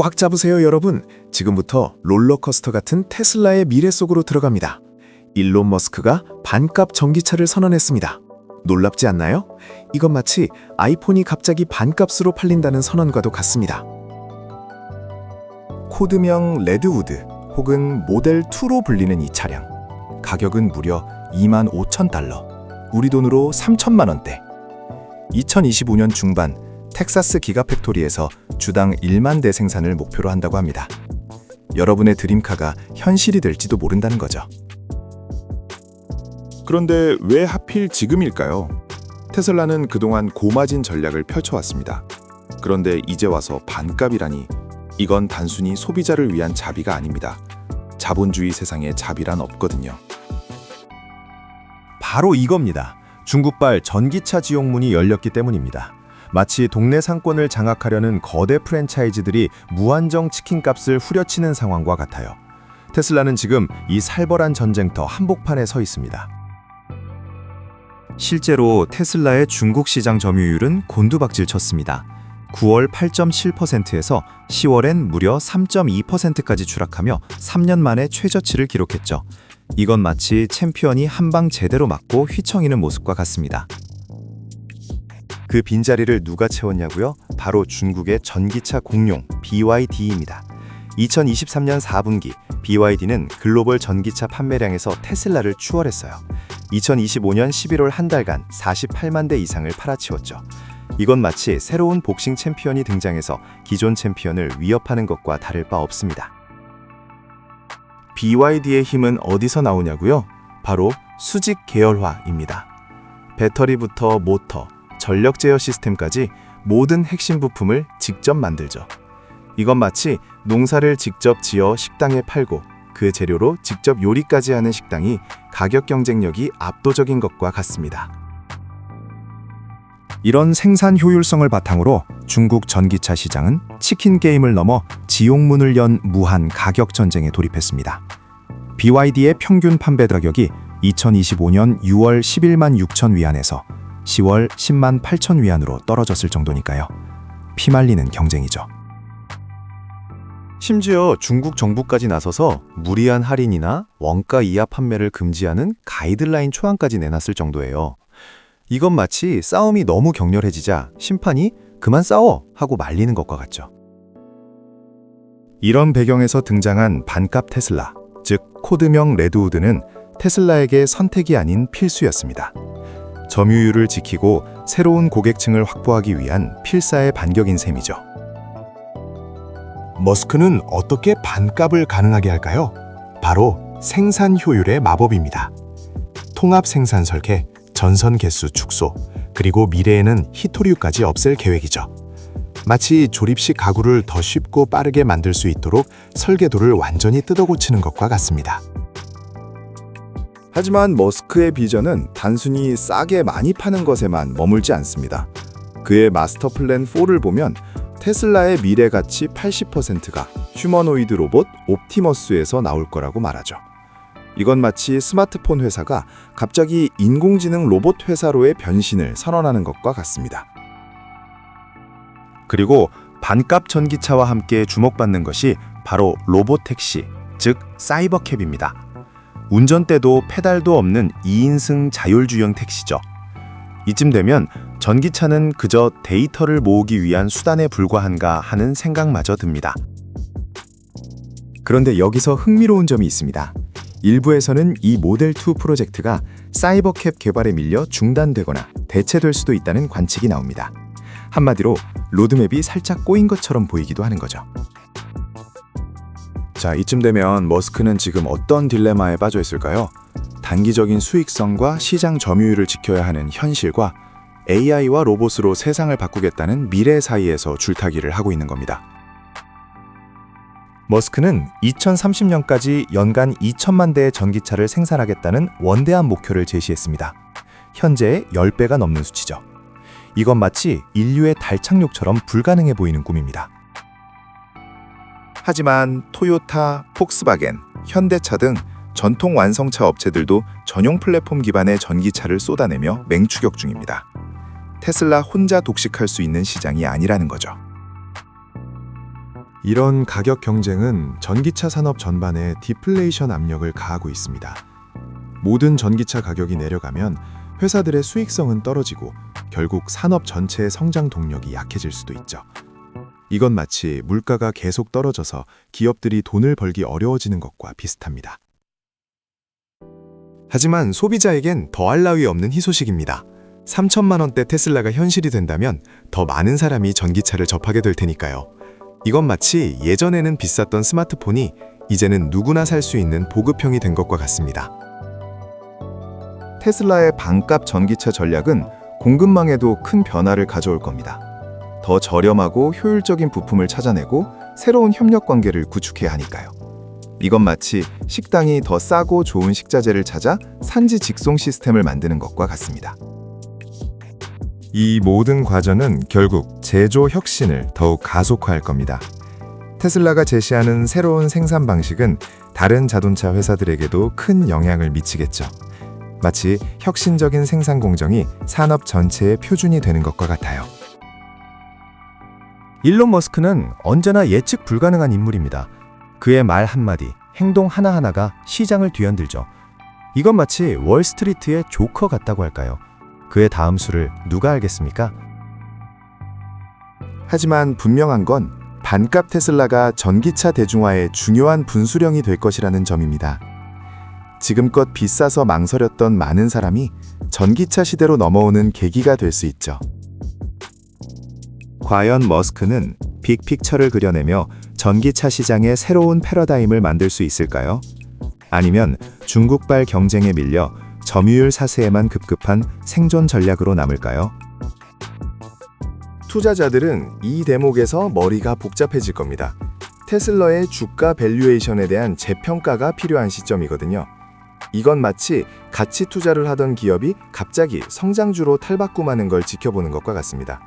꽉 잡으세요, 여러분. 지금부터 롤러코스터 같은 테슬라의 미래 속으로 들어갑니다. 일론 머스크가 반값 전기차를 선언했습니다. 놀랍지 않나요? 이건 마치 아이폰이 갑자기 반값으로 팔린다는 선언과도 같습니다. 코드명 레드우드 혹은 모델2로 불리는 이 차량. 가격은 무려 25,000달러, 우리 돈으로 3천만 원대. 2025년 중반 텍사스 기가팩토리에서 주당 1만 대 생산을 목표로 한다고 합니다. 여러분의 드림카가 현실이 될지도 모른다는 거죠. 그런데 왜 하필 지금일까요? 테슬라는 그동안 고마진 전략을 펼쳐왔습니다. 그런데 이제 와서 반값이라니, 이건 단순히 소비자를 위한 자비가 아닙니다. 자본주의 세상에 자비란 없거든요. 바로 이겁니다. 중국발 전기차 지옥문이 열렸기 때문입니다. 마치 동네 상권을 장악하려는 거대 프랜차이즈들이 무한정 치킨값을 후려치는 상황과 같아요. 테슬라는 지금 이 살벌한 전쟁터 한복판에 서 있습니다. 실제로 테슬라의 중국 시장 점유율은 곤두박질 쳤습니다. 9월 8.7%에서 10월엔 무려 3.2%까지 추락하며 3년 만에 최저치를 기록했죠. 이건 마치 챔피언이 한 방 제대로 맞고 휘청이는 모습과 같습니다. 그 빈자리를 누가 채웠냐고요? 바로 중국의 전기차 공룡 BYD입니다. 2023년 4분기 BYD는 글로벌 전기차 판매량에서 테슬라를 추월했어요. 2025년 11월 한 달간 48만 대 이상을 팔아치웠죠. 이건 마치 새로운 복싱 챔피언이 등장해서 기존 챔피언을 위협하는 것과 다를 바 없습니다. BYD의 힘은 어디서 나오냐고요? 바로 수직 계열화입니다. 배터리부터 모터, 전력 제어 시스템까지 모든 핵심 부품을 직접 만들죠. 이건 마치 농사를 직접 지어 식당에 팔고 그 재료로 직접 요리까지 하는 식당이 가격 경쟁력이 압도적인 것과 같습니다. 이런 생산 효율성을 바탕으로 중국 전기차 시장은 치킨 게임을 넘어 지옥문을 연 무한 가격 전쟁에 돌입했습니다. BYD의 평균 판매 가격이 2025년 6월 11만 6천 위안에서 10월 10만 8천 위안으로 떨어졌을 정도니까요. 피말리는 경쟁이죠. 심지어 중국 정부까지 나서서 무리한 할인이나 원가 이하 판매를 금지하는 가이드라인 초안까지 내놨을 정도예요. 이건 마치 싸움이 너무 격렬해지자 심판이 그만 싸워 하고 말리는 것과 같죠. 이런 배경에서 등장한 반값 테슬라, 즉 코드명 레드우드는 테슬라에게 선택이 아닌 필수였습니다. 점유율을 지키고 새로운 고객층을 확보하기 위한 필사의 반격인 셈이죠. 머스크는 어떻게 반값을 가능하게 할까요? 바로 생산 효율의 마법입니다. 통합 생산 설계, 전선 개수 축소, 그리고 미래에는 히토류까지 없앨 계획이죠. 마치 조립식 가구를 더 쉽고 빠르게 만들 수 있도록 설계도를 완전히 뜯어고치는 것과 같습니다. 하지만 머스크의 비전은 단순히 싸게 많이 파는 것에만 머물지 않습니다. 그의 마스터 플랜 4를 보면 테슬라의 미래 가치 80%가 휴머노이드 로봇 옵티머스에서 나올 거라고 말하죠. 이건 마치 스마트폰 회사가 갑자기 인공지능 로봇 회사로의 변신을 선언하는 것과 같습니다. 그리고 반값 전기차와 함께 주목받는 것이 바로 로보택시, 즉 사이버캡입니다. 운전대도 페달도 없는 2인승 자율주행 택시죠. 이쯤 되면 전기차는 그저 데이터를 모으기 위한 수단에 불과한가 하는 생각마저 듭니다. 그런데 여기서 흥미로운 점이 있습니다. 일부에서는 이 모델2 프로젝트가 사이버캡 개발에 밀려 중단되거나 대체될 수도 있다는 관측이 나옵니다. 한마디로 로드맵이 살짝 꼬인 것처럼 보이기도 하는 거죠. 자, 이쯤 되면 머스크는 지금 어떤 딜레마에 빠져 있을까요? 단기적인 수익성과 시장 점유율을 지켜야 하는 현실과 AI와 로봇으로 세상을 바꾸겠다는 미래 사이에서 줄타기를 하고 있는 겁니다. 머스크는 2030년까지 연간 2천만 대의 전기차를 생산하겠다는 원대한 목표를 제시했습니다. 현재의 10배가 넘는 수치죠. 이건 마치 인류의 달 착륙처럼 불가능해 보이는 꿈입니다. 하지만 토요타, 폭스바겐, 현대차 등 전통 완성차 업체들도 전용 플랫폼 기반의 전기차를 쏟아내며 맹추격 중입니다. 테슬라 혼자 독식할 수 있는 시장이 아니라는 거죠. 이런 가격 경쟁은 전기차 산업 전반에 디플레이션 압력을 가하고 있습니다. 모든 전기차 가격이 내려가면 회사들의 수익성은 떨어지고 결국 산업 전체의 성장 동력이 약해질 수도 있죠. 이건 마치 물가가 계속 떨어져서 기업들이 돈을 벌기 어려워지는 것과 비슷합니다. 하지만 소비자에겐 더할 나위 없는 희소식입니다. 3천만 원대 테슬라가 현실이 된다면 더 많은 사람이 전기차를 접하게 될 테니까요. 이건 마치 예전에는 비쌌던 스마트폰이 이제는 누구나 살 수 있는 보급형이 된 것과 같습니다. 테슬라의 반값 전기차 전략은 공급망에도 큰 변화를 가져올 겁니다. 더 저렴하고 효율적인 부품을 찾아내고 새로운 협력 관계를 구축해야 하니까요. 이건 마치 식당이 더 싸고 좋은 식자재를 찾아 산지 직송 시스템을 만드는 것과 같습니다. 이 모든 과정은 결국 제조 혁신을 더욱 가속화할 겁니다. 테슬라가 제시하는 새로운 생산 방식은 다른 자동차 회사들에게도 큰 영향을 미치겠죠. 마치 혁신적인 생산 공정이 산업 전체의 표준이 되는 것과 같아요. 일론 머스크는 언제나 예측 불가능한 인물입니다. 그의 말 한마디, 행동 하나하나가 시장을 뒤흔들죠. 이건 마치 월스트리트의 조커 같다고 할까요? 그의 다음 수를 누가 알겠습니까? 하지만 분명한 건 반값 테슬라가 전기차 대중화의 중요한 분수령이 될 것이라는 점입니다. 지금껏 비싸서 망설였던 많은 사람이 전기차 시대로 넘어오는 계기가 될 수 있죠. 과연 머스크는 빅픽처를 그려내며 전기차 시장의 새로운 패러다임을 만들 수 있을까요? 아니면 중국발 경쟁에 밀려 점유율 사세에만 급급한 생존 전략으로 남을까요? 투자자들은 이 대목에서 머리가 복잡해질 겁니다. 테슬라의 주가 밸류에이션에 대한 재평가가 필요한 시점이거든요. 이건 마치 가치 투자를 하던 기업이 갑자기 성장주로 탈바꿈하는 걸 지켜보는 것과 같습니다.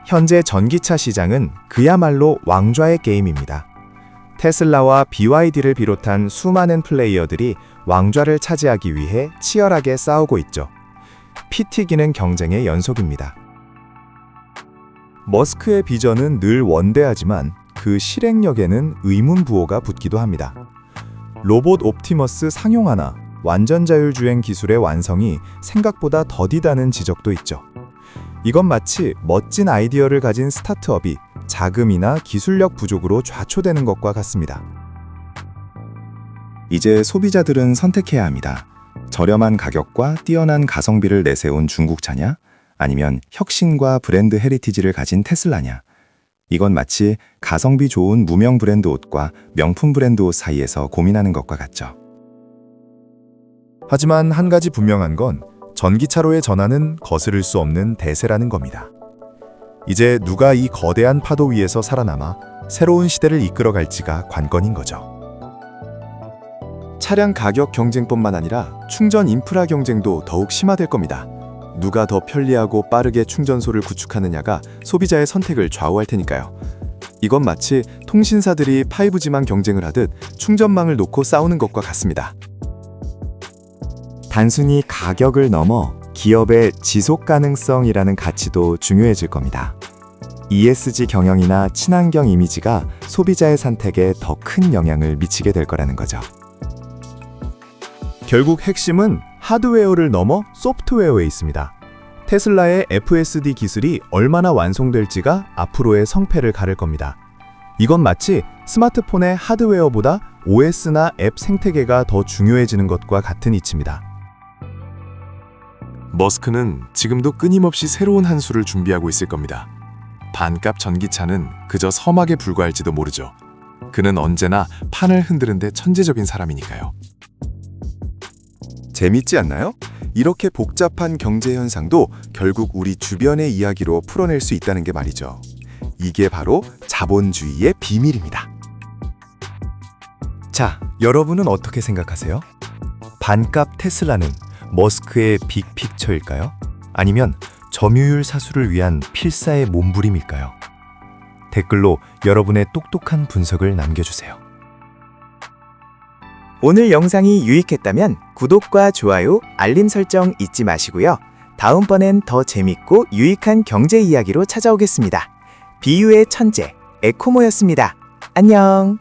현재 전기차 시장은 그야말로 왕좌의 게임입니다. 테슬라와 BYD를 비롯한 수많은 플레이어들이 왕좌를 차지하기 위해 치열하게 싸우고 있죠. 피 튀기는 경쟁의 연속입니다. 머스크의 비전은 늘 원대하지만 그 실행력에는 의문부호가 붙기도 합니다. 로봇 옵티머스 상용 하나, 완전 자율주행 기술의 완성이 생각보다 더디다는 지적도 있죠. 이건 마치 멋진 아이디어를 가진 스타트업이 자금이나 기술력 부족으로 좌초되는 것과 같습니다. 이제 소비자들은 선택해야 합니다. 저렴한 가격과 뛰어난 가성비를 내세운 중국차냐? 아니면 혁신과 브랜드 헤리티지를 가진 테슬라냐? 이건 마치 가성비 좋은 무명 브랜드 옷과 명품 브랜드 옷 사이에서 고민하는 것과 같죠. 하지만 한 가지 분명한 건 전기차로의 전환은 거스를 수 없는 대세라는 겁니다. 이제 누가 이 거대한 파도 위에서 살아남아 새로운 시대를 이끌어갈지가 관건인 거죠. 차량 가격 경쟁뿐만 아니라 충전 인프라 경쟁도 더욱 심화될 겁니다. 누가 더 편리하고 빠르게 충전소를 구축하느냐가 소비자의 선택을 좌우할 테니까요. 이건 마치 통신사들이 5G만 경쟁을 하듯 충전망을 놓고 싸우는 것과 같습니다. 단순히 가격을 넘어 기업의 지속 가능성이라는 가치도 중요해질 겁니다. ESG 경영이나 친환경 이미지가 소비자의 선택에 더 큰 영향을 미치게 될 거라는 거죠. 결국 핵심은 하드웨어를 넘어 소프트웨어에 있습니다. 테슬라의 FSD 기술이 얼마나 완성될지가 앞으로의 성패를 가를 겁니다. 이건 마치 스마트폰의 하드웨어보다 OS나 앱 생태계가 더 중요해지는 것과 같은 이치입니다. 머스크는 지금도 끊임없이 새로운 한 수를 준비하고 있을 겁니다. 반값 전기차는 그저 서막에 불과할지도 모르죠. 그는 언제나 판을 흔드는 데 천재적인 사람이니까요. 재밌지 않나요? 이렇게 복잡한 경제 현상도 결국 우리 주변의 이야기로 풀어낼 수 있다는 게 말이죠. 이게 바로 자본주의의 비밀입니다. 자, 여러분은 어떻게 생각하세요? 반값 테슬라는 머스크의 빅픽처일까요? 아니면 점유율 사수를 위한 필사의 몸부림일까요? 댓글로 여러분의 똑똑한 분석을 남겨주세요. 오늘 영상이 유익했다면 구독과 좋아요, 알림 설정 잊지 마시고요. 다음번엔 더 재밌고 유익한 경제 이야기로 찾아오겠습니다. 비유의 천재, 에코모였습니다. 안녕.